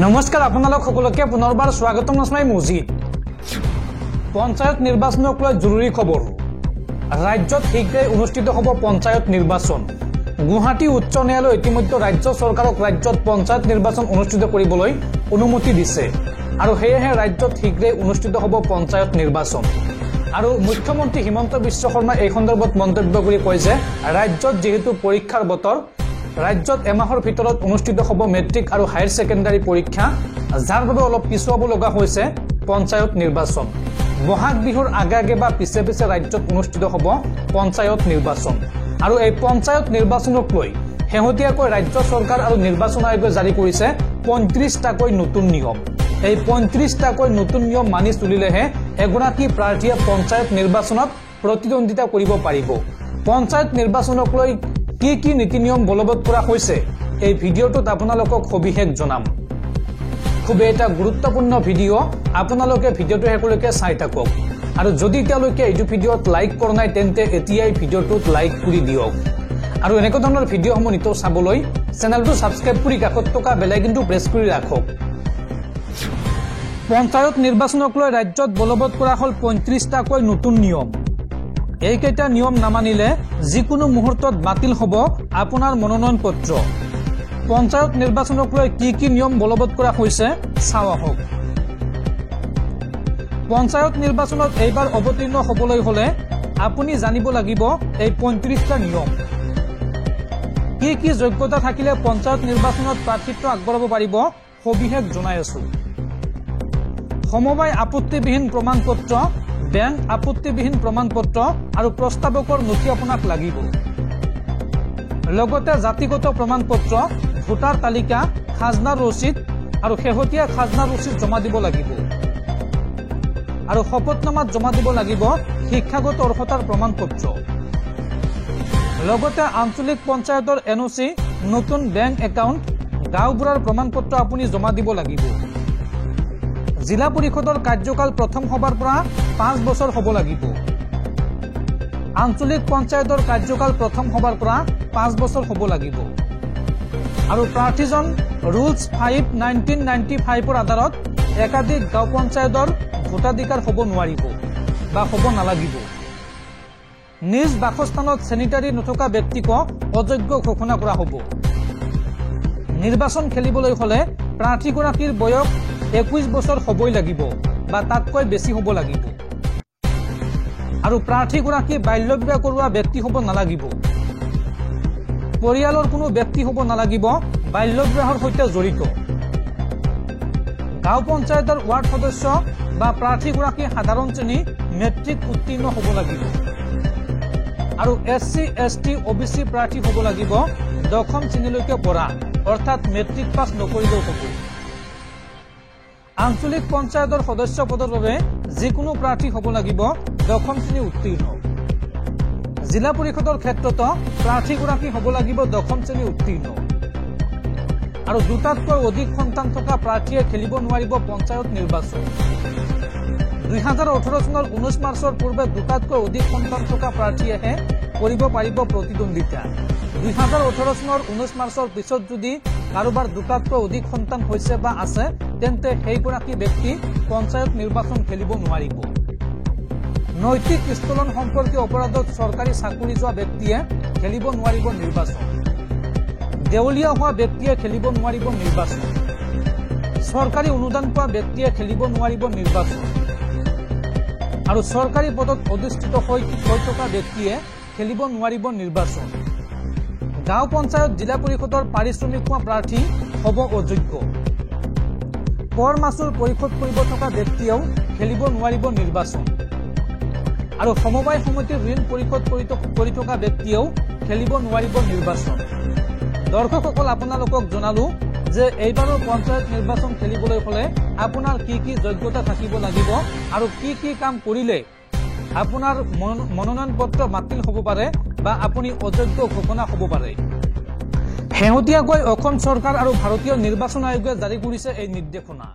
নমস্কাৰ আপোনালোক সকলোকে পুনৰবাৰ স্বাগতম জনাই মজিদ পঞ্চায়ত নিৰ্বাচনক লৈ জৰুৰী খবৰ ৰাজ্যত শীঘ্ৰে অনুষ্ঠিত হ'ব পঞ্চায়ত নিৰ্বাচন গুৱাহাটী উচ্চ ন্যায়ালয়ে ইতিমধ্যে ৰাজ্য চৰকাৰক ৰাজ্যত পঞ্চায়ত নিৰ্বাচন অনুষ্ঠিত কৰিবলৈ অনুমতি দিছে আৰু হেয়েহে ৰাজ্যত শীঘ্ৰে অনুষ্ঠিত হ'ব পঞ্চায়ত নিৰ্বাচন আৰু মুখ্যমন্ত্ৰী হিমন্ত বিশ্ব শৰ্মা এই সন্দৰ্ভত মন্তব্য কৰি কয় যে ৰাজ্যত যেহেতু পৰীক্ষাৰ বতৰ ৰাজ্যত এমাহৰ ভিতৰত অনুষ্ঠিত হ'ব মেট্ৰিক আৰু হায়াৰ সেকেন্ডাৰী পৰীক্ষা যাৰ বাবে অলপ পিছুৱাব লগা হৈছে পঞ্চায়ত নিৰ্বাচন বহাগ বিহুৰ আগে বা পিছে ৰাজ্যত অনুষ্ঠিত হ'ব পঞ্চায়ত নিৰ্বাচন আৰু এই পঞ্চায়ত নিৰ্বাচনক লৈ হেহতিয়াকৈ ৰাজ্য চৰকাৰ আৰু নিৰ্বাচন আয়োগে জাৰি কৰিছে ৩৫টাকৈ নতুন নিয়ম এই ৩৫টাকৈ নতুন নিয়ম মানি চলিলেহে এগৰাকী প্ৰাৰ্থীয়ে পঞ্চায়ত নিৰ্বাচনত প্ৰতিদ্বন্দ্বিতা কৰিব পাৰিব পঞ্চায়ত নিৰ্বাচনক লৈ কি নীতি নিয়ম বলবৎ কৰা হৈছে এই ভিডিঅ'টোত আপোনালোকক সবিশেষ জনাম খুব এটা গুৰুত্বপূৰ্ণ ভিডিঅ' আপোনালোকে ভিডিঅ'টো হেকলৈকে চাই থাকক আৰু যদি তেওঁলোকে এই ভিডিঅ'ত লাইক কৰা নাই তেন্তে এতিয়াই ভিডিঅ'টোত লাইক কৰি দিয়ক আৰু এনেকুৱা ধৰণৰ ভিডিঅ'সমূহ নিতৌ চাবলৈ চেনেলটো সাবস্ক্ৰাইব কৰি কাষত থকা বেল আইকনটো প্ৰেছ কৰি ৰাখক পঞ্চায়ত নিৰ্বাচনক লৈ ৰাজ্যত বলবৎ কৰা হ'ল ৩৫টাকৈ নতুন নিয়ম এইকেইটা নিয়ম নামানিলে যিকোনো মুহূৰ্তত বাতিল হ'ব আপোনাৰ মনোনয়ন পত্ৰ পঞ্চায়ত নিৰ্বাচনক লৈ কি নিয়ম বলবৎ কৰা হৈছে চাও আহক পঞ্চায়ত নিৰ্বাচনত এইবাৰ অৱতীৰ্ণ হ'বলৈ হলে আপুনি জানিব লাগিব এই ৩৫টা নিয়ম কি যোগ্যতা থাকিলে পঞ্চায়ত নিৰ্বাচনত প্ৰাৰ্থিত্ব আগবঢ়াব পাৰিব সবিশেষ জনাই আছো সমবায় আপত্তিবিহীন প্ৰমাণপত্ৰ বেংক আপত্তিবিহীন প্ৰমাণপত্ৰ আৰু প্ৰস্তাৱকৰ নথি আপোনাক লাগিব লগতে জাতিগত প্ৰমাণপত্ৰ ভোটাৰ তালিকা খাজনাৰ ৰচিদ আৰু শেহতীয়া খাজনাৰ ৰচিদ জমা দিব লাগিব আৰু শপতনামাত জমা দিব লাগিব শিক্ষাগত অৰ্হতাৰ প্ৰমাণপত্ৰ লগতে আঞ্চলিক পঞ্চায়তৰ এনঅচি নতুন বেংক একাউণ্ট গাঁওবুঢ়াৰ প্ৰমাণপত্ৰ আপুনি জমা দিব লাগিব জিলা পৰিষদৰ কাৰ্যকাল প্ৰথম সভাৰ পৰা 5 বছৰ হ'ব লাগিব আঞ্চলিক পঞ্চায়তৰ কাৰ্যকাল প্ৰথম সভাৰ পৰা 5 বছৰ হ'ব লাগিব আৰু প্ৰাৰ্থীজন ৰুলছ 5/1995 ৰ আধাৰত একাধিক গাঁও পঞ্চায়তৰ ভোটাধিকাৰ হ'ব নোৱাৰিব বা হ'ব নালাগিব নিজ বাসস্থানত চেনিটাৰী নথকা ব্যক্তিক অযোগ্য ঘোষণা কৰা হ'ব নিৰ্বাচন খেলিবলৈ হলে প্ৰাৰ্থীগৰাকীৰ বয়স 21 বছৰ হ'বই লাগিব বা তাতকৈ বেছি হ'ব লাগিব আৰু প্ৰাৰ্থীগৰাকী বাল্য বিবাহ কৰোৱা ব্যক্তি হ'ব নালাগিব পৰিয়ালৰ কোনো ব্যক্তি হ'ব নালাগিব বাল্য বিবাহৰ সৈতে জড়িত গাঁও পঞ্চায়তৰ ৱাৰ্ড সদস্য বা প্ৰাৰ্থীগৰাকী সাধাৰণ শ্ৰেণী মেট্ৰিক উত্তীৰ্ণ হ'ব লাগিব আৰু এছচি এছটি ওবিচি প্ৰাৰ্থী হ'ব লাগিব দশম শ্ৰেণীলৈকে পঢ়া অৰ্থাৎ মেট্ৰিক পাছ নকৰিলেও হ'ব আঞ্চলিক পঞ্চায়তৰ সদস্য পদৰ বাবে যিকোনো প্ৰাৰ্থী হ'ব লাগিব দশম শ্ৰেণী উত্তীৰ্ণ জিলা পৰিষদৰ ক্ষেত্ৰত প্ৰাৰ্থীগৰাকী হ'ব লাগিব দশম শ্ৰেণী উত্তীৰ্ণ আৰু দুটাতকৈ অধিক সন্তান থকা প্ৰাৰ্থীয়ে খেলিব নোৱাৰিব পঞ্চায়ত নিৰ্বাচন 2018 চনৰ 19 মাৰ্চৰ পূৰ্বে দুটাতকৈ অধিক সন্তান থকা প্ৰাৰ্থীয়েহে কৰিব পাৰিব প্ৰতিদ্বন্দ্বিতা 2018 চনৰ 19 মাৰ্চৰ পিছত যদি কাৰোবাৰ দুটাতকৈ অধিক সন্তান হৈছে বা আছে তেন্তে সেইগৰাকী ব্যক্তি পঞ্চায়ত নিৰ্বাচন খেলিব নোৱাৰিব নৈতিক স্থলন সম্পৰ্কীয় অপৰাধত চৰকাৰী চাকৰি যোৱা ব্যক্তিয়ে খেলিব নোৱাৰিব নিৰ্বাচন দেউলীয়া হোৱা ব্যক্তিয়ে খেলিব নোৱাৰিব নিৰ্বাচন চৰকাৰী অনুদান পোৱা ব্যক্তিয়ে খেলিব নোৱাৰিব নিৰ্বাচন আৰু চৰকাৰী পদত অধিষ্ঠিত হৈ থকা ব্যক্তিয়ে খেলিব নোৱাৰিব নিৰ্বাচন গাঁও পঞ্চায়ত জিলা পৰিষদৰ পাৰিশ্ৰমিক পোৱা প্ৰাৰ্থী হ'ব অযোগ্য কৰ মাচুল পৰিশোধ কৰিব থকা ব্যক্তিয়েও খেলিব নোৱাৰিব নিৰ্বাচন আৰু সমবায় সমিতিৰ ঋণ পৰিশোধ কৰি থকা ব্যক্তিয়েও খেলিব নোৱাৰিব নিৰ্বাচন দৰ্শকসকল আপোনালোকক জনালো যে এইবাৰৰ পঞ্চায়ত নিৰ্বাচন খেলিবলৈ হলে আপোনাৰ কি যোগ্যতা থাকিব লাগিব আৰু কি কাম কৰিলে আপোনাৰ মনোনয়ন পত্ৰ বাতিল হ'ব পাৰে বা আপুনি অযোগ্য ঘোষণা হ'ব পাৰে শেহতীয়াকৈ অসম চৰকাৰ আৰু ভাৰতীয় নিৰ্বাচন আয়োগে জাৰি কৰিছে এই নিৰ্দেশনা